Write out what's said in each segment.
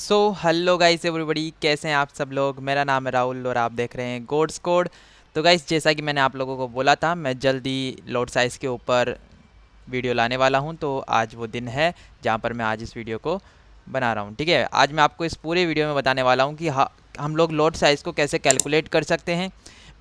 So hello guys everybody, कैसे हैं आप सब लोग। मेरा नाम है राहुल और आप देख रहे हैं गोड्स कोड। तो गाइस, जैसा कि मैंने आप लोगों को बोला था, मैं जल्दी लोड साइज़ के ऊपर वीडियो लाने वाला हूं। तो आज वो दिन है जहां पर मैं आज इस वीडियो को बना रहा हूं। ठीक है, आज मैं आपको इस पूरे वीडियो में बताने वाला हूं कि हम लोग लोड साइज़ को कैसे कैलकुलेट कर सकते हैं।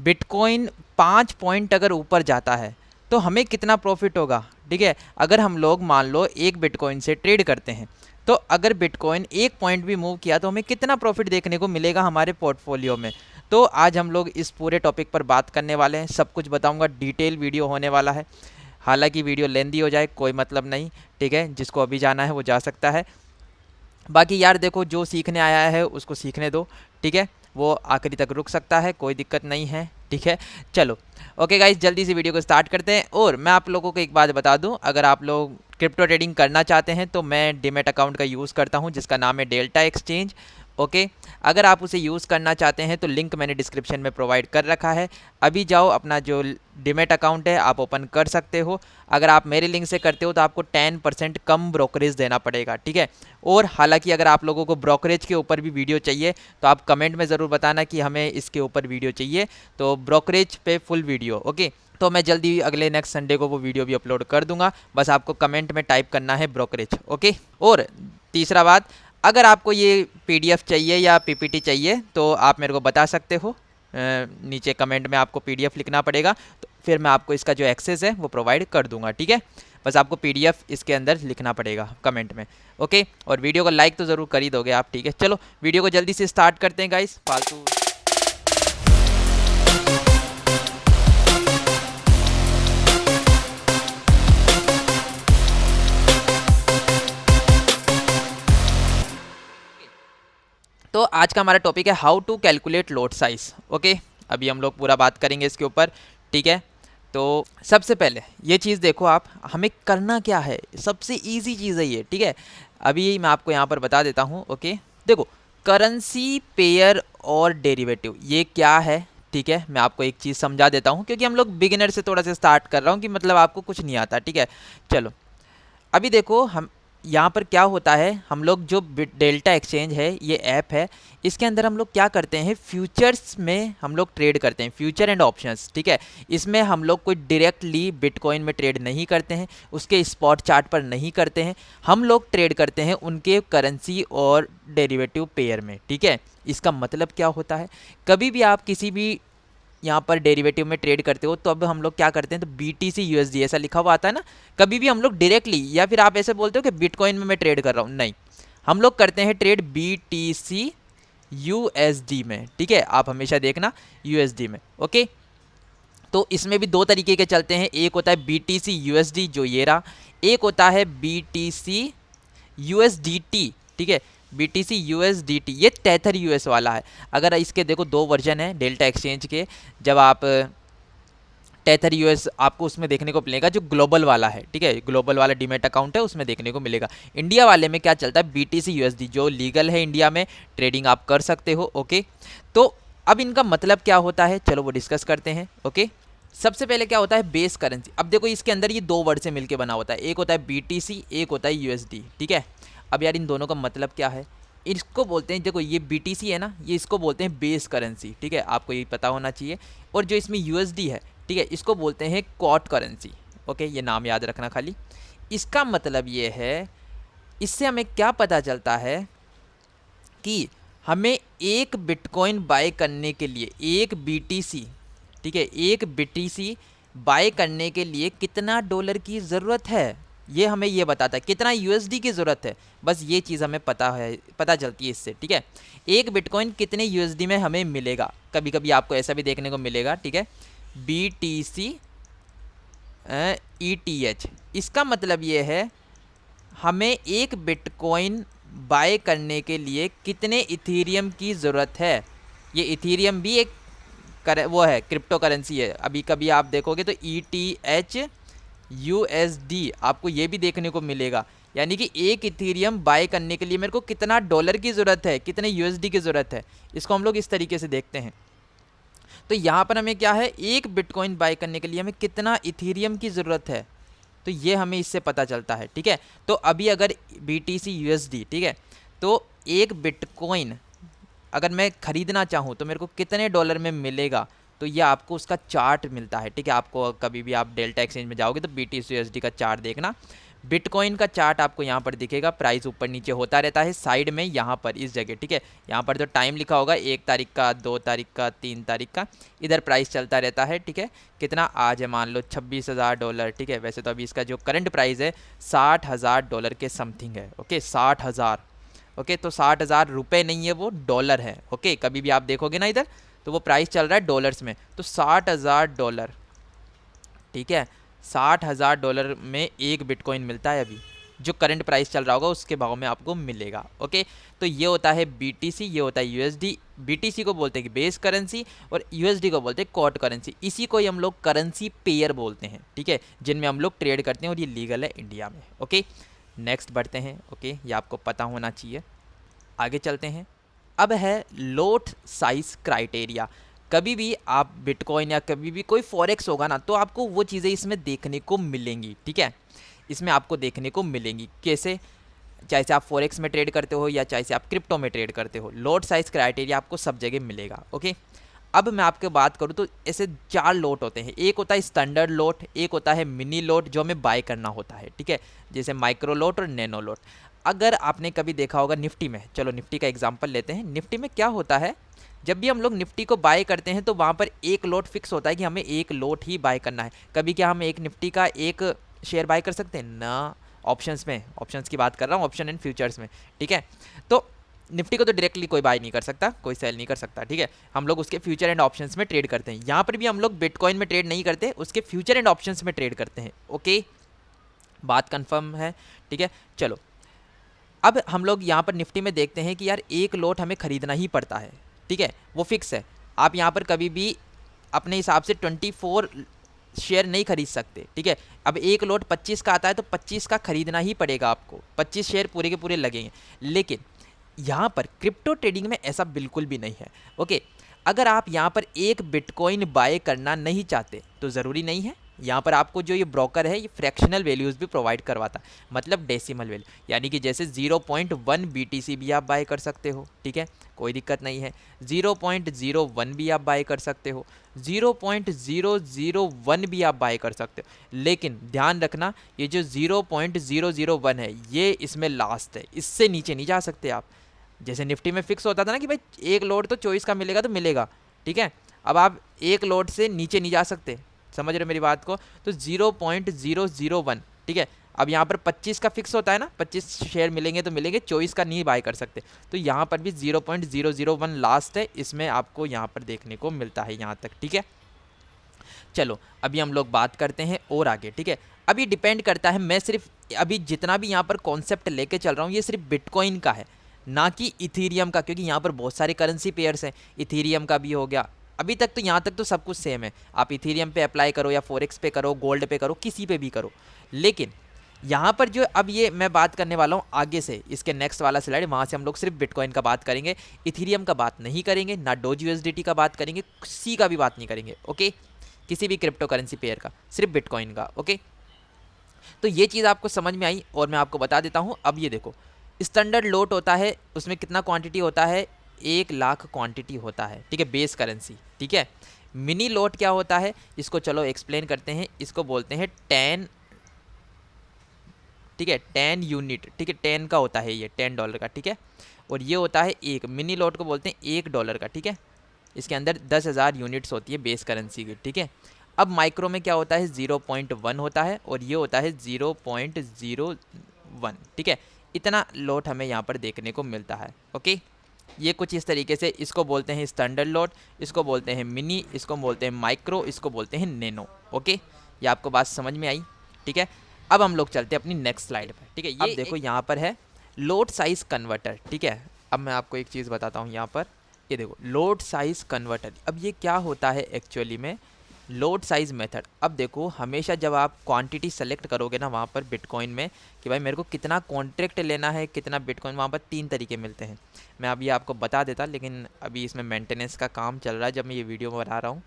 बिटकॉइन 5 पॉइंट अगर ऊपर जाता है तो हमें कितना प्रॉफिट होगा। ठीक है, अगर हम लोग मान लो एक बिटकॉइन से ट्रेड करते हैं तो अगर बिटकॉइन 1 पॉइंट भी मूव किया तो हमें कितना प्रॉफिट देखने को मिलेगा हमारे पोर्टफोलियो में। तो आज हम लोग इस पूरे टॉपिक पर बात करने वाले हैं, सब कुछ बताऊंगा, डिटेल वीडियो होने वाला है। हालांकि वीडियो लेंदी हो जाए कोई मतलब नहीं, ठीक है, जिसको अभी जाना है वो जा सकता है। बाकी यार देखो, जो सीखने आया है उसको सीखने दो, ठीक है, वो आखिरी तक रुक सकता है, कोई दिक्कत नहीं है। ठीक है, चलो ओके गाइस, जल्दी से वीडियो को स्टार्ट करते हैं। और मैं आप लोगों को एक बात बता दूं, अगर आप लोग क्रिप्टो ट्रेडिंग करना चाहते हैं तो मैं डीमैट अकाउंट का यूज़ करता हूं जिसका नाम है डेल्टा एक्सचेंज। ओके, अगर आप उसे यूज़ करना चाहते हैं तो लिंक मैंने डिस्क्रिप्शन में प्रोवाइड कर रखा है। अभी जाओ, अपना जो डीमैट अकाउंट है आप ओपन कर सकते हो। अगर आप मेरे लिंक से करते हो तो आपको 10% कम ब्रोकरेज देना पड़ेगा। ठीक है, और हालांकि अगर आप लोगों को ब्रोकरेज के ऊपर भी वीडियो चाहिए तो आप कमेंट में ज़रूर बताना कि हमें इसके ऊपर वीडियो चाहिए, तो brokerage pay full video. Okay, तो मैं जल्दी अगले नेक्स्ट संडे को वो वीडियो भी अपलोड कर दूंगा। बस आपको कमेंट में टाइप करना है ब्रोकरेज। ओके, और तीसरा बात, अगर आपको ये पीडीएफ चाहिए या पीपीटी चाहिए तो आप मेरे को बता सकते हो। नीचे कमेंट में आपको पीडीएफ लिखना पड़ेगा, तो फिर मैं आपको इसका जो एक्सेस है वो प्रोवाइड कर दूंगा। ठीक है, बस आपको पीडीएफ इसके अंदर लिखना पड़ेगा कमेंट में। ओके, और वीडियो को लाइक तो ज़रूर कर ही दोगे आप। ठीक है, चलो वीडियो को जल्दी से स्टार्ट करते हैं गाइस, फालतू। तो आज का हमारा टॉपिक है how to calculate load size. Okay, अभी हम लोग पूरा बात करेंगे इसके ऊपर। ठीक है, तो सबसे पहले ये चीज़ देखो, आप हमें करना क्या है, सबसे इजी चीज़ है ये। ठीक है, अभी मैं आपको यहाँ पर बता देता हूँ। ओके, देखो, करेंसी पेयर और डेरिवेटिव ये क्या है। ठीक है, मैं आपको एक चीज़ समझा देता हूँ क्योंकि हम लोग बिगिनर से थोड़ा सा स्टार्ट कर रहा हूँ कि मतलब आपको कुछ नहीं आता। ठीक है, चलो अभी देखो, हम यहाँ पर क्या होता है, हम लोग जो डेल्टा एक्सचेंज है ये ऐप है, इसके अंदर हम लोग क्या करते हैं, फ्यूचर्स में हम लोग ट्रेड करते हैं, फ्यूचर एंड ऑप्शंस। ठीक है, इसमें हम लोग कोई डायरेक्टली बिटकॉइन में ट्रेड नहीं करते हैं, उसके स्पॉट चार्ट पर नहीं करते हैं, हम लोग ट्रेड करते हैं उनके करेंसी और डेरिवेटिव पेयर में। ठीक है, इसका मतलब क्या होता है, कभी भी आप किसी भी यहाँ पर डेरिवेटिव में ट्रेड करते हो तो अब हम लोग क्या करते हैं, तो BTC USD ऐसा लिखा हुआ आता है ना, कभी भी हम लोग डायरेक्टली, या फिर आप ऐसे बोलते हो कि बिटकॉइन में मैं ट्रेड कर रहा हूँ, नहीं, हम लोग करते हैं ट्रेड BTC USD में। ठीक है, आप हमेशा देखना USD में। ओके, तो इसमें भी दो तरीके के चलते हैं, एक होता है BTC USD जो ये रहा, एक होता है BTC USDT। ठीक है, BTC USDT ये टेथर यूएस वाला है। अगर इसके देखो दो वर्जन है डेल्टा एक्सचेंज के, जब आप टेथर यूएस आपको उसमें देखने को मिलेगा जो ग्लोबल वाला है। ठीक है, ग्लोबल वाला डीमेट अकाउंट है उसमें देखने को मिलेगा। इंडिया वाले में क्या चलता है, BTC USD जो लीगल है इंडिया में, ट्रेडिंग आप कर सकते हो। ओके, तो अब इनका मतलब क्या होता है, चलो वो डिस्कस करते हैं। ओके, सबसे पहले क्या होता है, बेस करेंसी। अब देखो इसके अंदर ये दो वर्ड से मिलकर बना होता है, एक होता है BTC, एक होता है USD। ठीक है, अब यार इन दोनों का मतलब क्या है, इसको बोलते हैं, देखो ये BTC है ना, ये इसको बोलते हैं बेस करेंसी। ठीक है, आपको ये पता होना चाहिए। और जो इसमें USD है, ठीक है, इसको बोलते हैं कॉट करेंसी। ओके, ये नाम याद रखना खाली। इसका मतलब ये है, इससे हमें क्या पता चलता है कि हमें एक बिटकॉइन बाय करने के लिए, एक BTC, ठीक है, एक BTC बाय करने के लिए कितना डॉलर की ज़रूरत है, ये हमें ये बताता है, कितना USD की ज़रूरत है, बस ये चीज़ हमें पता है, पता चलती है इससे। ठीक है, एक बिटकॉइन कितने USD में हमें मिलेगा, कभी कभी आपको ऐसा भी देखने को मिलेगा। ठीक है, BTC ETH, इसका मतलब ये है हमें एक बिटकॉइन बाय करने के लिए कितने इथीरियम की ज़रूरत है। ये इथीरियम भी एक वो है, क्रिप्टो करेंसी है। अभी कभी आप देखोगे तो ETH USD आपको ये भी देखने को मिलेगा, यानी कि एक इथीरियम बाय करने के लिए मेरे को कितना डॉलर की ज़रूरत है, कितने USD की ज़रूरत है, इसको हम लोग इस तरीके से देखते हैं। तो यहाँ पर हमें क्या है, एक बिटकॉइन बाय करने के लिए हमें कितना इथीरियम की ज़रूरत है, तो ये हमें इससे पता चलता है। ठीक है, तो अभी अगर BTC USD, ठीक है, तो एक बिटकॉइन अगर मैं ख़रीदना चाहूँ तो मेरे को कितने डॉलर में मिलेगा, तो ये आपको उसका चार्ट मिलता है। ठीक है, आपको कभी भी आप डेल्टा एक्सचेंज में जाओगे तो BTC USD का चार्ट देखना, बिटकॉइन का चार्ट आपको यहाँ पर दिखेगा, प्राइस ऊपर नीचे होता रहता है साइड में यहाँ पर इस जगह। ठीक है, यहाँ पर जो टाइम लिखा होगा 1 तारीख का, 2 तारीख का, 3 तारीख का, इधर प्राइस चलता रहता है। ठीक है, कितना आज है, मान लो $26,000। ठीक है, वैसे तो अभी इसका जो करंट प्राइस है $60,000 के समथिंग है। ओके, 60,000। ओके, तो 60,000 रुपये नहीं है, वो डॉलर है। ओके, कभी भी आप देखोगे ना इधर तो वो प्राइस चल रहा है डॉलर्स में, तो $60,000। ठीक है, $60,000 में एक बिटकॉइन मिलता है अभी, जो करंट प्राइस चल रहा होगा उसके भाव में आपको मिलेगा। ओके, तो ये होता है BTC, ये होता है USD। BTC को बोलते हैं कि बेस करेंसी और USD को बोलते हैं कॉट करेंसी। इसी को ही हम लोग करेंसी पेयर बोलते हैं। ठीक है, जिनमें हम लोग ट्रेड करते हैं और ये लीगल है इंडिया में। ओके, नेक्स्ट बढ़ते हैं। ओके, ये आपको पता होना चाहिए। आगे चलते हैं। अब है लोट साइज क्राइटेरिया। कभी भी आप बिटकॉइन या कभी भी कोई फॉरेक्स होगा ना, तो आपको वो चीज़ें इसमें देखने को मिलेंगी। ठीक है, इसमें आपको देखने को मिलेंगी कैसे, चाहे से आप फॉरेक्स में ट्रेड करते हो या चाहे से आप क्रिप्टो में ट्रेड करते हो, लोट साइज क्राइटेरिया आपको सब जगह मिलेगा। ओके, अब मैं आपके बात करूँ तो ऐसे 4 लोट होते हैं। एक होता है स्टैंडर्ड लोट, एक होता है मिनी लोट जो हमें बाय करना होता है। ठीक है, जैसे माइक्रो लोट और नैनो लोट। अगर आपने कभी देखा होगा निफ्टी में, चलो निफ्टी का एग्जांपल लेते हैं। निफ्टी में क्या होता है, जब भी हम लोग निफ्टी को बाय करते हैं तो वहाँ पर एक लोट फिक्स होता है कि हमें एक लोट ही बाय करना है। कभी क्या हम एक निफ्टी का एक शेयर बाय कर सकते हैं ना, ऑप्शंस में, ऑप्शंस की बात कर रहा हूँ, ऑप्शन एंड फ्यूचर्स में। ठीक है, तो निफ्टी को तो डायरेक्टली कोई बाय नहीं कर सकता, कोई सेल नहीं कर सकता। ठीक है, हम लोग उसके फ्यूचर एंड ऑप्शंस में ट्रेड करते हैं। यहाँ पर भी हम लोग बिटकॉइन में ट्रेड नहीं करते, उसके फ्यूचर एंड ऑप्शंस में ट्रेड करते हैं। ओके, बात कंफर्म है। ठीक है, चलो अब हम लोग यहाँ पर निफ्टी में देखते हैं कि यार एक लोट हमें खरीदना ही पड़ता है। ठीक है, वो फिक्स है। आप यहाँ पर कभी भी अपने हिसाब से 24 शेयर नहीं खरीद सकते। ठीक है, अब एक लोट 25 का आता है तो 25 का खरीदना ही पड़ेगा आपको, 25 शेयर पूरे के पूरे लगेंगे। लेकिन यहाँ पर क्रिप्टो ट्रेडिंग में ऐसा बिल्कुल भी नहीं है। ओके, अगर आप यहाँ पर एक बिटकॉइन बाय करना नहीं चाहते तो ज़रूरी नहीं है। यहाँ पर आपको जो ये ब्रोकर है ये फ्रैक्शनल वैल्यूज़ भी प्रोवाइड करवाता है, मतलब डेसिमल वैल्यू, यानी कि जैसे 0.1 BTC भी आप बाय कर सकते हो। ठीक है, कोई दिक्कत नहीं है। 0.01 भी आप बाय कर सकते हो, 0.001 भी आप बाय कर सकते हो। लेकिन ध्यान रखना, ये जो 0.001 है ये इसमें लास्ट है, इससे नीचे नहीं जा सकते आप। जैसे निफ्टी में फिक्स होता था ना कि भाई एक लोड तो 24 का मिलेगा तो मिलेगा। ठीक है, अब आप एक लोड से नीचे नहीं जा सकते, समझ रहे हो मेरी बात को। तो 0.001। ठीक है, अब यहाँ पर 25 का फिक्स होता है ना, 25 शेयर मिलेंगे तो मिलेंगे, 24 का नहीं बाय कर सकते। तो यहाँ पर भी 0.001 लास्ट है, इसमें आपको यहाँ पर देखने को मिलता है यहाँ तक। ठीक है, चलो अभी हम लोग बात करते हैं और आगे। ठीक है, अभी डिपेंड करता है, मैं सिर्फ अभी जितना भी यहाँ पर कॉन्सेप्ट लेके चल रहा हूँ ये सिर्फ बिटकॉइन का है, ना कि इथीरियम का, क्योंकि यहाँ पर बहुत सारे करेंसी पेयर्स हैं। इथीरियम का भी हो गया, अभी तक तो यहाँ तक तो सब कुछ सेम है। आप इथीरियम पे अप्लाई करो या फॉरेक्स पे करो, गोल्ड पे करो, किसी पे भी करो। लेकिन यहाँ पर जो अब ये मैं बात करने वाला हूँ आगे से, इसके नेक्स्ट वाला स्लाइड, वहाँ से हम लोग सिर्फ बिटकॉइन का बात करेंगे, इथीरियम का बात नहीं करेंगे, ना डोज USDT का बात करेंगे, किसी का भी बात नहीं करेंगे। ओके, किसी भी क्रिप्टो करेंसी पेयर का, सिर्फ बिटकॉइन का। ओके, तो ये चीज़ आपको समझ में आई और मैं आपको बता देता हूँ। अब ये देखो, स्टैंडर्ड लोट होता है, उसमें कितना क्वांटिटी होता है, 1,00,000 क्वांटिटी होता है। ठीक है, बेस करेंसी। ठीक है, मिनी लोट क्या होता है, इसको चलो एक्सप्लेन करते हैं। इसको बोलते हैं 10, ठीक है, 10 यूनिट। ठीक है, 10 का होता है ये, $10 का। ठीक है, और ये होता है एक मिनी लोट को बोलते हैं $1 का। ठीक है, इसके अंदर 10,000 यूनिट्स होती है बेस करेंसी की। ठीक है, अब माइक्रो में क्या होता है, 0.1 होता है और ये होता है 0.01। ठीक है, इतना लोट हमें यहाँ पर देखने को मिलता है। ओके, ये कुछ इस तरीके से, इसको बोलते हैं स्टैंडर्ड लोट, इसको बोलते हैं मिनी, इसको बोलते हैं माइक्रो, इसको बोलते हैं नैनो। ओके, ये आपको बात समझ में आई। ठीक है, अब हम लोग चलते हैं अपनी नेक्स्ट स्लाइड पर। ठीक है, ये अब देखो यहाँ पर है लोड साइज कन्वर्टर। ठीक है, अब मैं आपको एक चीज़ बताता हूँ यहाँ पर, ये देखो लोड साइज कन्वर्टर। अब ये क्या होता है एक्चुअली में, लोड साइज मेथड। अब देखो हमेशा जब आप क्वांटिटी सेलेक्ट करोगे ना वहाँ पर बिटकॉइन में कि भाई मेरे को कितना कॉन्ट्रैक्ट लेना है, कितना बिटकॉइन, वहाँ पर 3 तरीके मिलते हैं। मैं अभी आपको बता देता, लेकिन अभी इसमें मेंटेनेंस का काम चल रहा है जब मैं ये वीडियो बना रहा हूँ।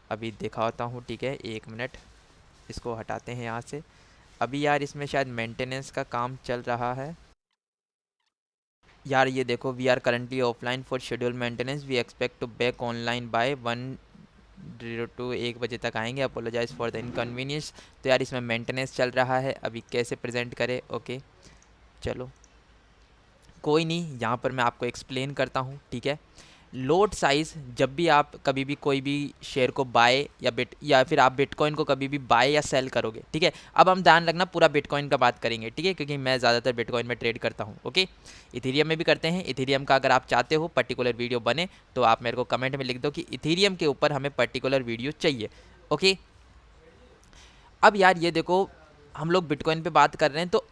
अभी दिखाता हूँ। ठीक है, 1 मिनट, इसको हटाते हैं यहाँ से। अभी यार इसमें शायद मेंटेनेंस का काम चल रहा है। यार ये देखो, we are currently offline for schedule maintenance, we expect to back online by 1 बजे तक आएंगे, अपोलोजाइज फॉर द इनकन्वीनियंस। तो यार इसमें मेंटेनेंस चल रहा है, अभी कैसे प्रेजेंट करें। ओके चलो कोई नहीं, यहाँ पर मैं आपको एक्सप्लेन करता हूँ, ठीक है। लोड साइज़, जब भी आप कभी भी कोई भी शेयर को बाय या फिर आप बिटकॉइन को कभी भी बाय या सेल करोगे, ठीक है। अब हम ध्यान रखना पूरा बिटकॉइन का बात करेंगे, ठीक है, क्योंकि मैं ज़्यादातर बिटकॉइन में ट्रेड करता हूँ। ओके, इथेरियम में भी करते हैं। इथेरियम का अगर आप चाहते हो पर्टिकुलर वीडियो बने तो आप मेरे को कमेंट में लिख दो कि इथेरियम के ऊपर हमें पर्टिकुलर वीडियो चाहिए। ओके, अब यार ये देखो, हम लोग बिटकॉइन पे बात कर रहे हैं, तो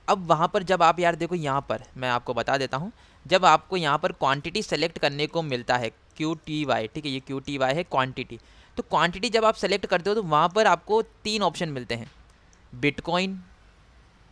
अब वहाँ पर जब आप यार देखो, यहाँ पर मैं आपको बता देता हूँ, जब आपको यहाँ पर क्वांटिटी सेलेक्ट करने को मिलता है QTY, ठीक है, ये QTY है क्वांटिटी। तो क्वांटिटी जब आप सेलेक्ट करते हो तो वहाँ पर आपको 3 ऑप्शन मिलते हैं, बिटकॉइन,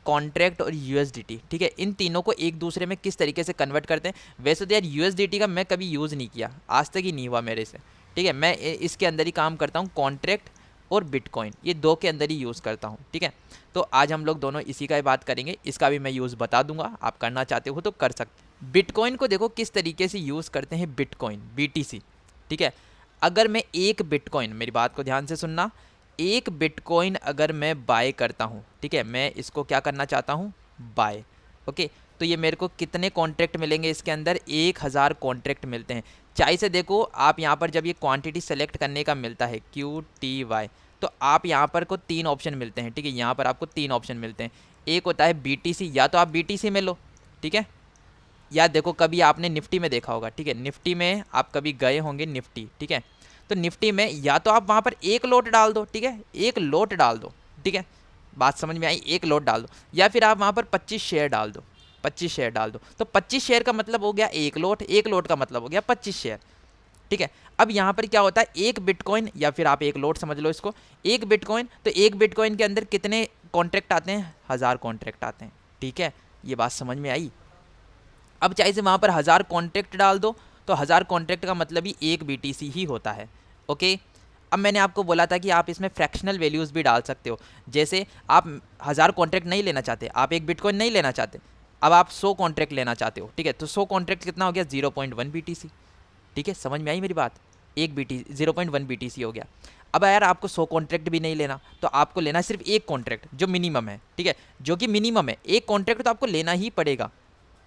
कॉन्ट्रैक्ट और USDT, ठीक है। इन तीनों को एक दूसरे में किस तरीके से कन्वर्ट करते हैं। वैसे तो यार USDT का मैं कभी यूज़ नहीं किया, आज तक ही नहीं हुआ मेरे से, ठीक है। मैं इसके अंदर ही काम करता हूँ, कॉन्ट्रैक्ट और बिटकॉइन, ये 2 के अंदर ही यूज़ करता हूँ, ठीक है। तो आज हम लोग दोनों इसी का ही बात करेंगे, इसका भी मैं यूज़ बता दूंगा, आप करना चाहते हो तो कर सकते हैं। बिटकॉइन को देखो किस तरीके से यूज़ करते हैं, बिटकॉइन BTC, ठीक है। अगर मैं एक बिटकॉइन, मेरी बात को ध्यान से सुनना, एक बिटकॉइन अगर मैं बाय करता हूँ, ठीक है, मैं इसको क्या करना चाहता हूँ, बाय। ओके, तो ये मेरे को कितने कॉन्ट्रैक्ट मिलेंगे, इसके अंदर 1000 कॉन्ट्रैक्ट मिलते हैं। चाहे से देखो आप यहाँ पर जब ये क्वांटिटी सेलेक्ट करने का मिलता है QTY, तो आप यहाँ पर को 3 ऑप्शन मिलते हैं, ठीक है। यहाँ पर आपको 3 ऑप्शन मिलते हैं। एक होता है BTC, या तो आप BTC में लो, ठीक है, या देखो कभी आपने निफ्टी में देखा होगा, ठीक है, निफ्टी में आप कभी गए होंगे, निफ्टी, ठीक है। तो निफ्टी में या तो आप वहाँ पर एक लोट डाल दो, ठीक है, एक लोट डाल दो, ठीक है, बात समझ में आई, एक लोट डाल दो, या फिर आप वहाँ पर 25 शेयर डाल दो, 25 शेयर डाल दो। तो 25 शेयर का मतलब हो गया एक लोट, एक लोट का मतलब हो गया 25 शेयर, ठीक है। अब यहाँ पर क्या होता है, एक बिटकॉइन या फिर आप एक लोट समझ लो इसको, एक बिटकॉइन, तो एक बिटकॉइन के अंदर कितने कॉन्ट्रैक्ट आते हैं, 1000 कॉन्ट्रैक्ट आते हैं, ठीक है। ये बात समझ में आई। अब चाहे से वहाँ पर 1000 कॉन्ट्रैक्ट डाल दो, तो 1000 कॉन्ट्रैक्ट का मतलब ही एक BTC ही होता है। ओके, अब मैंने आपको बोला था कि आप इसमें फ्रैक्शनल वैल्यूज़ भी डाल सकते हो, जैसे आप 1000 कॉन्ट्रैक्ट नहीं लेना चाहते, आप एक बिटकॉइन नहीं लेना चाहते, अब आप 100 कॉन्ट्रैक्ट लेना चाहते हो, ठीक है, तो 100 कॉन्ट्रैक्ट कितना हो गया, 0.1 BTC, ठीक है, समझ में आई मेरी बात, एक BTC 0.1 BTC हो गया। अब यार आपको 100 कॉन्ट्रैक्ट भी नहीं लेना, तो आपको लेना सिर्फ एक कॉन्ट्रैक्ट जो मिनिमम है, ठीक है, जो कि मिनिमम है, एक कॉन्ट्रैक्ट तो आपको लेना ही पड़ेगा,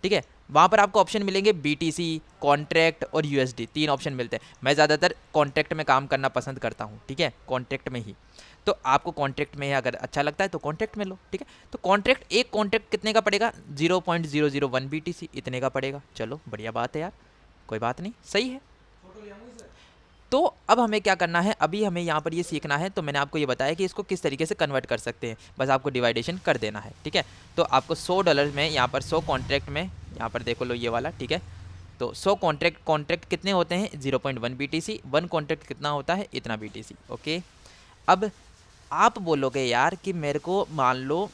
ठीक है। वहाँ पर आपको ऑप्शन मिलेंगे BTC, कॉन्ट्रैक्ट और USD, 3 ऑप्शन मिलते हैं। मैं ज़्यादातर कॉन्ट्रैक्ट में काम करना पसंद करता हूँ, ठीक है, कॉन्ट्रैक्ट में ही। तो आपको कॉन्ट्रैक्ट में अगर अच्छा लगता है तो कॉन्ट्रैक्ट में लो, ठीक है। तो कॉन्ट्रैक्ट, एक कॉन्ट्रैक्ट कितने का पड़ेगा, 0.001 BTC, इतने का पड़ेगा। चलो बढ़िया बात है यार, कोई बात नहीं, सही है। तो अब हमें क्या करना है, अभी हमें यहाँ पर ये सीखना है, तो मैंने आपको ये बताया कि इसको किस तरीके से कन्वर्ट कर सकते हैं, बस आपको डिवाइडेशन कर देना है, ठीक है। तो आपको $100 में यहाँ पर 100 कॉन्ट्रैक्ट में, यहाँ पर देखो लो ये वाला, ठीक है। तो 100 कॉन्ट्रैक्ट कितने होते हैं, 0.1 BTC, 1 कॉन्ट्रैक्ट कितना होता है, इतना BTC। ओके, अब आप बोलोगे यार कि मेरे को मान लो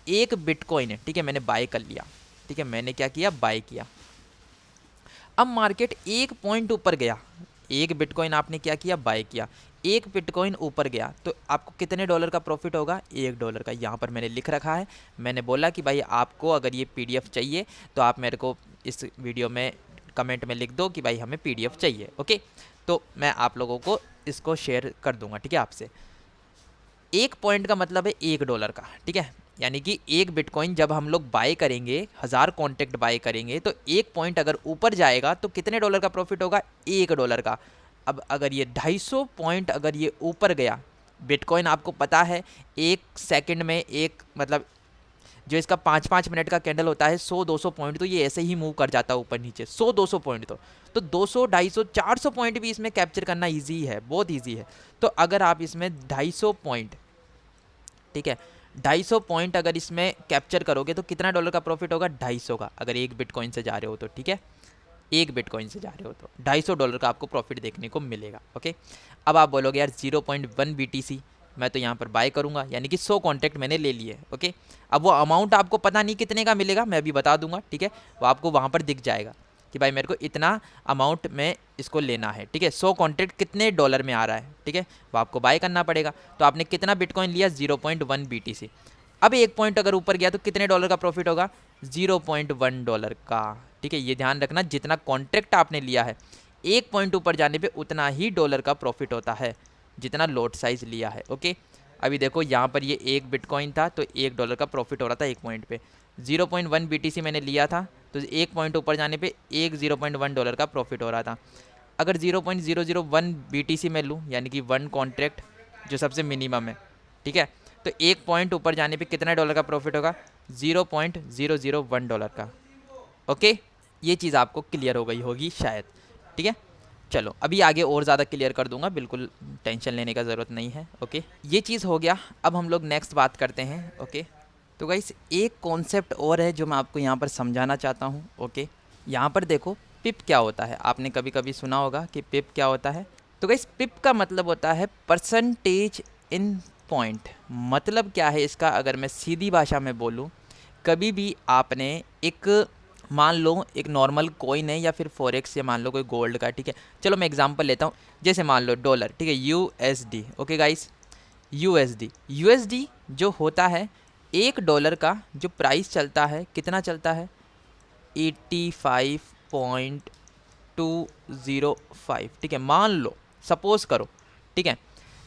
एक बिटकॉइन है, ठीक है, मैंने बाय कर लिया, ठीक है, मैंने क्या किया, बाय किया। अब मार्केट एक पॉइंट ऊपर गया, एक बिटकॉइन आपने क्या किया, बाय किया, एक बिटकॉइन ऊपर गया, तो आपको कितने डॉलर का प्रॉफिट होगा, $1 का। यहाँ पर मैंने लिख रखा है, मैंने बोला कि भाई आपको अगर ये PDF चाहिए तो आप मेरे को इस वीडियो में कमेंट में लिख दो कि भाई हमें PDF चाहिए। ओके, तो मैं आप लोगों को इसको शेयर कर दूंगा, ठीक है, आपसे। एक पॉइंट का मतलब है $1 का, ठीक है, यानी कि एक बिटकॉइन जब हम लोग बाय करेंगे, 1000 कॉन्ट्रैक्ट बाय करेंगे, तो एक पॉइंट अगर ऊपर जाएगा तो कितने डॉलर का प्रॉफिट होगा, $1 का। अब अगर ये 250 पॉइंट अगर ये ऊपर गया, बिटकॉइन आपको पता है एक सेकंड में, एक मतलब जो इसका 5-5 मिनट का कैंडल होता है, 100-200 पॉइंट तो ये ऐसे ही मूव कर जाता है ऊपर नीचे, 100-200 पॉइंट। तो 200, 250, 400 पॉइंट भी इसमें कैप्चर करना ईजी है, बहुत ईजी है। तो अगर आप इसमें 250 पॉइंट, ठीक है, 250 पॉइंट अगर इसमें कैप्चर करोगे तो कितना डॉलर का प्रॉफिट होगा, 250 का, अगर एक बिटकॉइन से जा रहे हो तो, ठीक है, एक बिटकॉइन से जा रहे हो तो $250 का आपको प्रॉफिट देखने को मिलेगा। ओके, अब आप बोलोगे यार 0.1 BTC मैं तो यहाँ पर बाय करूँगा, यानी कि 100 कॉन्ट्रैक्ट मैंने ले लिए। ओके, अब वो अमाउंट आपको पता नहीं कितने का मिलेगा, मैं अभी बता दूंगा, ठीक है, वो आपको वहाँ पर दिख जाएगा कि भाई मेरे को इतना अमाउंट में इसको लेना है, ठीक है। 100 कॉन्ट्रैक्ट कितने डॉलर में आ रहा है, ठीक है, वो आपको बाय करना पड़ेगा। तो आपने कितना बिटकॉइन लिया, 0.1 BTC। अब एक पॉइंट अगर ऊपर गया तो कितने डॉलर का प्रॉफिट होगा, $0.1 का, ठीक है, ये ध्यान रखना, जितना कॉन्ट्रैक्ट आपने लिया है एक पॉइंट ऊपर जाने पे उतना ही डॉलर का प्रॉफिट होता है जितना लॉट साइज लिया है। ओके, अभी देखो यहाँ पर ये एक बिटकॉइन था तो $1 का प्रॉफिट हो रहा था एक पॉइंट पे। 0.1 BTC मैंने लिया था तो एक पॉइंट ऊपर जाने पे एक $0.1 का प्रॉफिट हो रहा था। अगर 0.001 BTC में लूँ, यानी कि 1 कॉन्ट्रैक्ट जो सबसे मिनिमम है, ठीक है, तो एक पॉइंट ऊपर जाने पे कितना डॉलर का प्रॉफिट होगा? $0.001 का। ओके, ये चीज़ आपको क्लियर हो गई होगी शायद, ठीक है। चलो अभी आगे और ज़्यादा क्लियर कर दूंगा, बिल्कुल टेंशन लेने का ज़रूरत नहीं है। ओके, ये चीज़ हो गया। अब हम लोग नेक्स्ट बात करते हैं। ओके, तो गाइस एक कॉन्सेप्ट और है जो मैं आपको यहाँ पर समझाना चाहता हूँ। ओके, यहाँ पर देखो पिप क्या होता है, आपने कभी कभी सुना होगा कि पिप क्या होता है। तो गाइस पिप का मतलब होता है परसेंटेज इन पॉइंट। मतलब क्या है इसका, अगर मैं सीधी भाषा में बोलूँ, कभी भी आपने एक, मान लो एक नॉर्मल कॉइन है या फिर फॉरेक्स, या मान लो कोई गोल्ड का, ठीक है, चलो मैं एग्जांपल लेता हूँ, जैसे मान लो डॉलर, ठीक है, USD। ओके गाइस, USD जो होता है, $1 का जो प्राइस चलता है, कितना चलता है? 85.205, ठीक है, मान लो, सपोज करो, ठीक है।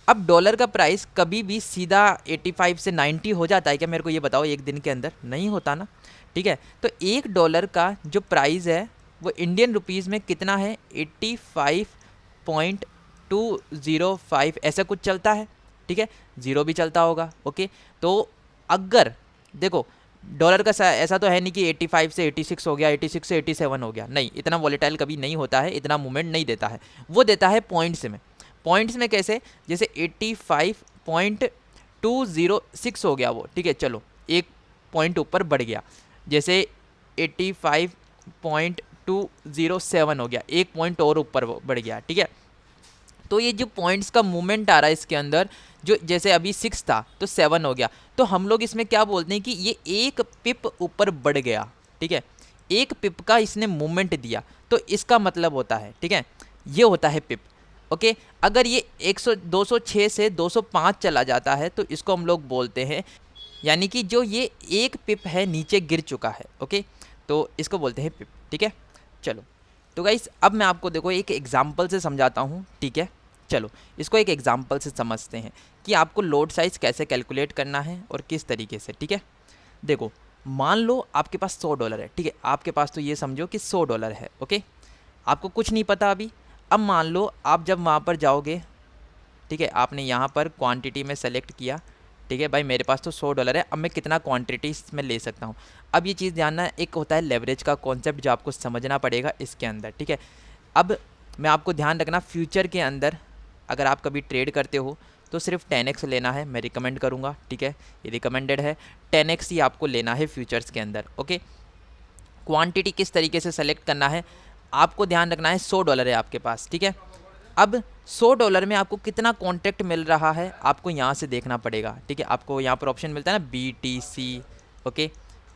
अब डॉलर का प्राइस कभी भी सीधा 85 से 90 हो जाता है क्या? मेरे को ये बताओ, एक दिन के अंदर नहीं होता ना, ठीक है। तो $1 का जो प्राइस है वो इंडियन रुपीज़ में कितना है? 85.205 ऐसा कुछ चलता है, ठीक है, ज़ीरो भी चलता होगा। ओके, तो अगर देखो डॉलर का ऐसा तो है नहीं कि 85 से 86 हो गया, 86 से 87 हो गया, नहीं, इतना वॉलेटाइल कभी नहीं होता है, इतना मूवमेंट नहीं देता है, वो देता है पॉइंट्स में। पॉइंट्स में कैसे? जैसे 85.206 हो गया वो, ठीक है, चलो एक पॉइंट ऊपर बढ़ गया, जैसे 85.207 हो गया, एक पॉइंट और ऊपर बढ़ गया, ठीक है। तो ये जो पॉइंट्स का मूवमेंट आ रहा है इसके अंदर, जो जैसे अभी 6 था तो 7 हो गया, तो हम लोग इसमें क्या बोलते हैं कि ये एक पिप ऊपर बढ़ गया, ठीक है, एक पिप का इसने मूवमेंट दिया, तो इसका मतलब होता है, ठीक है, ये होता है पिप। ओके, अगर ये 206 से 205 चला जाता है तो इसको हम लोग बोलते हैं, यानी कि जो ये एक पिप है नीचे गिर चुका है। ओके, तो इसको बोलते हैं पिप, ठीक है। चलो तो गाइस अब मैं आपको देखो एक एग्जांपल से समझाता हूँ, ठीक है। चलो इसको एक एग्जांपल से समझते हैं कि आपको लोड साइज़ कैसे कैलकुलेट करना है और किस तरीके से, ठीक है। देखो मान लो आपके पास $100 है, ठीक है, आपके पास तो ये समझो कि $100 है। ओके, आपको कुछ नहीं पता अभी। अब मान लो आप जब वहाँ पर जाओगे, ठीक है, आपने यहाँ पर क्वांटिटी में सेलेक्ट किया, ठीक है, भाई मेरे पास तो $100 है, अब मैं कितना क्वांटिटी में ले सकता हूँ। अब ये चीज़ ध्यान है, एक होता है लेवरेज का कॉन्सेप्ट जो आपको समझना पड़ेगा इसके अंदर, ठीक है। अब मैं आपको ध्यान रखना, फ्यूचर के अंदर अगर आप कभी ट्रेड करते हो तो सिर्फ 10x लेना है, मैं रिकमेंड करूँगा, ठीक है, ये रिकमेंडेड है, 10x ही आपको लेना है फ्यूचर्स के अंदर। ओके, क्वांटिटी किस तरीके से सेलेक्ट करना है आपको ध्यान रखना है। $100 है आपके पास, ठीक है। अब $100 में आपको कितना कॉन्ट्रैक्ट मिल रहा है आपको यहाँ से देखना पड़ेगा, ठीक है। आपको यहाँ पर ऑप्शन मिलता है ना BTC, ओके,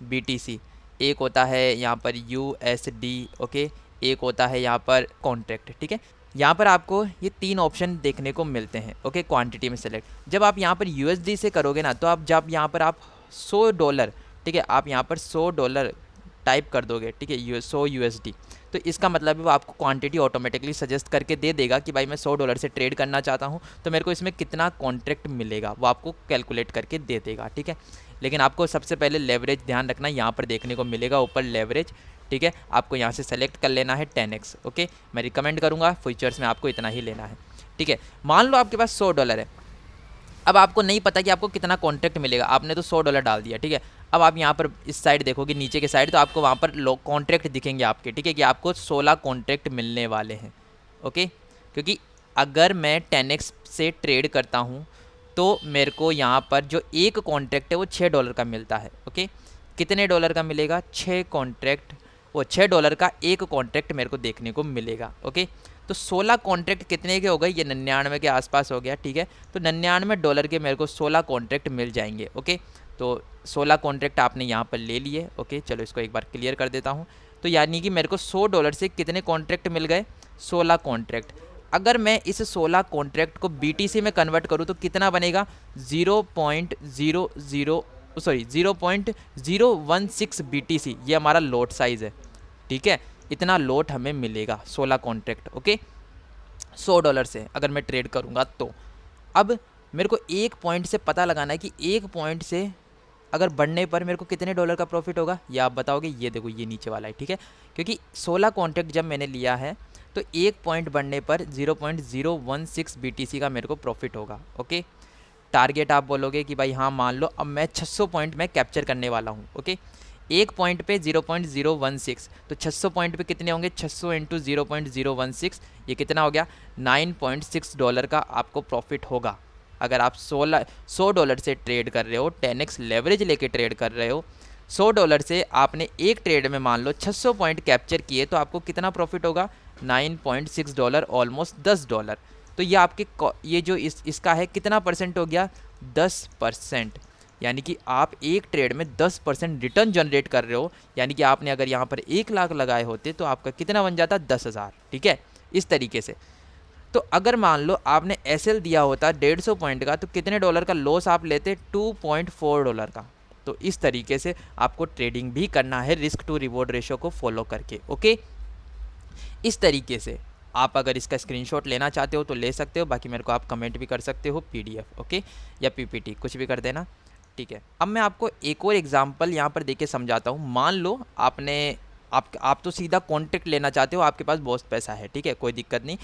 BTC, एक होता है यहाँ पर USD, ओके, एक होता है यहाँ पर कॉन्ट्रैक्ट, ठीक है। यहाँ पर आपको ये 3 ऑप्शन देखने को मिलते हैं। ओके, क्वांटिटी में सेलेक्ट जब आप यहाँ पर USD से करोगे ना, तो आप जब यहाँ पर आप $100, ठीक है, आप यहाँ पर $100 टाइप कर दोगे, ठीक है, 100 USD, तो इसका मतलब है वो आपको क्वांटिटी ऑटोमेटिकली सजेस्ट करके दे देगा कि भाई मैं $100 से ट्रेड करना चाहता हूँ, तो मेरे को इसमें कितना कॉन्ट्रैक्ट मिलेगा वो आपको कैलकुलेट करके दे देगा, ठीक है। लेकिन आपको सबसे पहले लेवरेज ध्यान रखना, यहाँ पर देखने को मिलेगा ऊपर लेवरेज, ठीक है, आपको यहाँ से सेलेक्ट कर लेना है 10x। ओके, मैं रिकमेंड करूँगा फ्यूचर्स में आपको इतना ही लेना है, ठीक है। मान लो आपके पास $100 है, अब आपको नहीं पता कि आपको कितना कॉन्ट्रैक्ट मिलेगा, आपने तो $100 डाल दिया, ठीक है। अब आप यहाँ पर इस साइड देखोगे नीचे के साइड, तो आपको वहाँ पर कॉन्ट्रैक्ट दिखेंगे आपके, ठीक है, कि आपको 16 कॉन्ट्रैक्ट मिलने वाले हैं। ओके, क्योंकि अगर मैं 10x से ट्रेड करता हूँ तो मेरे को यहाँ पर जो एक कॉन्ट्रैक्ट है वो $6 का मिलता है। ओके, कितने डॉलर का मिलेगा? 6 कॉन्ट्रैक्ट, वो $6 का एक कॉन्ट्रैक्ट मेरे को देखने को मिलेगा। ओके, तो 16 कॉन्ट्रैक्ट कितने के हो गए? ये 99 के आसपास हो गया, ठीक है। तो $99 के मेरे को 16 कॉन्ट्रैक्ट मिल जाएंगे। ओके, तो 16 कॉन्ट्रैक्ट आपने यहाँ पर ले लिए। ओके, चलो इसको एक बार क्लियर कर देता हूँ। तो यानी कि मेरे को $100 से कितने कॉन्ट्रैक्ट मिल गए? 16 कॉन्ट्रैक्ट। अगर मैं इस 16 कॉन्ट्रैक्ट को BTC में कन्वर्ट करूँ तो कितना बनेगा? 0.016 BTC, ये हमारा लॉट साइज़ है, ठीक है, इतना लोट हमें मिलेगा 16 कॉन्ट्रैक्ट। ओके, $100 से अगर मैं ट्रेड करूँगा तो अब मेरे को एक पॉइंट से पता लगाना है कि एक पॉइंट से अगर बढ़ने पर मेरे को कितने डॉलर का प्रॉफिट होगा, ये आप बताओगे। ये देखो ये नीचे वाला है, ठीक है, क्योंकि 16 कॉन्ट्रैक्ट जब मैंने लिया है तो एक पॉइंट बढ़ने पर 0.016 BTC का मेरे को प्रॉफिट होगा। ओके, टारगेट आप बोलोगे कि भाई हाँ मान लो अब मैं 600 पॉइंट मैं कैप्चर करने वाला हूँ। ओके, एक पॉइंट पे 0.016, तो 600 पॉइंट पे कितने होंगे, 600 इंटू 0.016, ये कितना हो गया, $9.6 का आपको प्रॉफिट होगा। अगर आप $100 से ट्रेड कर रहे हो, 10x लेवरेज लेके ट्रेड कर रहे हो, $100 से आपने एक ट्रेड में मान लो 600 पॉइंट कैप्चर किए, तो आपको कितना प्रॉफिट होगा, $9.6, ऑलमोस्ट $10। तो ये आपके ये जो इसका है कितना परसेंट हो गया, 10%। यानी कि आप एक ट्रेड में 10% रिटर्न जनरेट कर रहे हो। यानी कि आपने अगर यहाँ पर 1 लाख लगाए होते तो आपका कितना बन जाता, 10,000। ठीक है, इस तरीके से। तो अगर मान लो आपने एसएल दिया होता 150 पॉइंट का, तो कितने डॉलर का लॉस आप लेते, $2.4 का। तो इस तरीके से आपको ट्रेडिंग भी करना है, रिस्क टू रिवॉर्ड रेशो को फॉलो करके। ओके, इस तरीके से आप अगर इसका स्क्रीनशॉट लेना चाहते हो तो ले सकते हो, बाकी मेरे को आप कमेंट भी कर सकते हो, PDF ओके, या PPT कुछ भी कर देना। ठीक है, अब मैं आपको एक और एग्जांपल यहाँ पर देके समझाता हूँ। मान लो आप तो सीधा कॉन्ट्रैक्ट लेना चाहते हो, आपके पास बहुत पैसा है, ठीक है, कोई दिक्कत नहीं।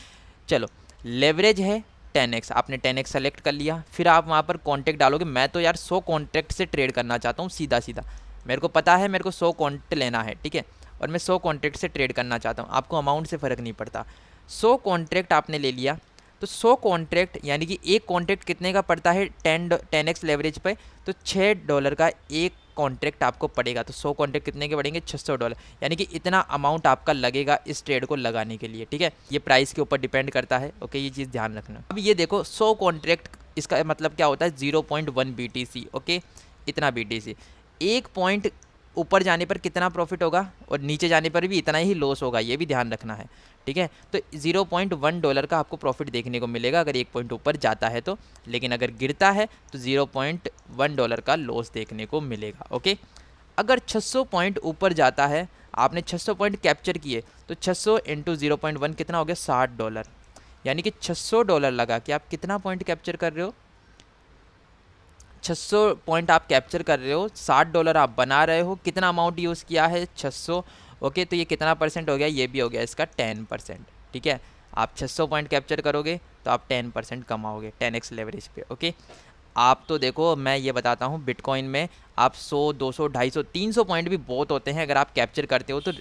चलो, लेवरेज है 10x, आपने 10x सेलेक्ट कर लिया, फिर आप वहाँ पर कॉन्ट्रैक्ट डालोगे। मैं तो यार 100 कॉन्ट्रैक्ट से ट्रेड करना चाहता हूँ सीधा सीधा, मेरे को पता है मेरे को 100 कॉन्ट्रैक्ट लेना है, ठीक है, और मैं 100 कॉन्ट्रैक्ट से ट्रेड करना चाहता हूँ। आपको अमाउंट से फ़र्क नहीं पड़ता, 100 कॉन्ट्रैक्ट आपने ले लिया, तो 100 कॉन्ट्रैक्ट यानी कि एक कॉन्ट्रैक्ट कितने का पड़ता है, 10x लेवरेज पे, तो $6 का एक कॉन्ट्रैक्ट आपको पड़ेगा। तो 100 कॉन्ट्रैक्ट कितने के पड़ेंगे, $600, यानी कि इतना अमाउंट आपका लगेगा इस ट्रेड को लगाने के लिए। ठीक है, ये प्राइस के ऊपर डिपेंड करता है। ओके, ये चीज़ ध्यान रखना। अब ये देखो 100 कॉन्ट्रैक्ट, इसका मतलब क्या होता है, 0.1 BTC। ओके, इतना BTC। एक पॉइंट ऊपर जाने पर कितना प्रॉफिट होगा और नीचे जाने पर भी इतना ही लॉस होगा, ये भी ध्यान रखना है। ठीक है, तो $0.1 का आपको प्रॉफिट देखने को मिलेगा अगर एक पॉइंट ऊपर जाता है तो, लेकिन अगर गिरता है तो $0.1 का लॉस देखने को मिलेगा। ओके, अगर 600 पॉइंट ऊपर जाता है, आपने 600 पॉइंट कैप्चर किए, तो 600 इंटू 0.1 कितना हो गया, $60। यानी कि $600 लगा कि आप कितना पॉइंट कैप्चर कर रहे हो, 600 पॉइंट आप कैप्चर कर रहे हो, $60 आप बना रहे हो। कितना अमाउंट यूज़ किया है, 600। ओके, तो ये कितना परसेंट हो गया, ये भी हो गया इसका 10%। ठीक है, आप 600 पॉइंट कैप्चर करोगे तो आप 10% कमाओगे 10x लेवरेज पे। ओके, आप तो देखो मैं ये बताता हूँ, बिटकॉइन में आप 100, 200, 250, 300 पॉइंट भी बहुत होते हैं अगर आप कैप्चर करते हो तो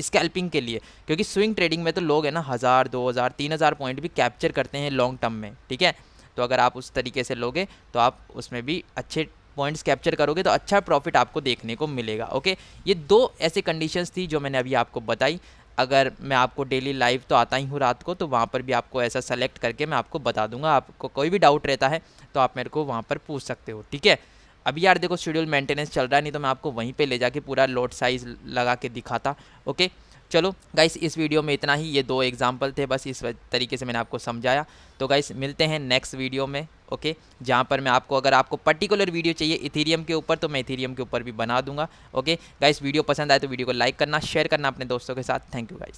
स्कैल्पिंग के लिए, क्योंकि स्विंग ट्रेडिंग में तो लोग है ना 1000, 2000, 3000 पॉइंट भी कैप्चर करते हैं लॉन्ग टर्म में। ठीक है, तो अगर आप उस तरीके से लोगे तो आप उसमें भी अच्छे पॉइंट्स कैप्चर करोगे तो अच्छा प्रॉफिट आपको देखने को मिलेगा। ओके, ये दो ऐसे कंडीशंस थी जो मैंने अभी आपको बताई। अगर मैं आपको डेली लाइव तो आता ही हूँ रात को, तो वहाँ पर भी आपको ऐसा सेलेक्ट करके मैं आपको बता दूंगा। आपको कोई भी डाउट रहता है तो आप मेरे को वहाँ पर पूछ सकते हो। ठीक है, अभी यार देखो शेड्यूल मेंटेनेंस चल रहा है, नहीं तो मैं आपको वहीं पे ले जाके पूरा लोड साइज लगा के दिखाता। ओके, चलो गाइस, इस वीडियो में इतना ही, ये दो एग्जांपल थे, बस इस तरीके से मैंने आपको समझाया। तो गाइस मिलते हैं नेक्स्ट वीडियो में। ओके, जहाँ पर मैं आपको, अगर आपको पर्टिकुलर वीडियो चाहिए इथीरियम के ऊपर, तो मैं इथीरियम के ऊपर भी बना दूंगा। ओके गाइस, वीडियो पसंद आए तो वीडियो को लाइक करना, शेयर करना अपने दोस्तों के साथ। Thank you guys.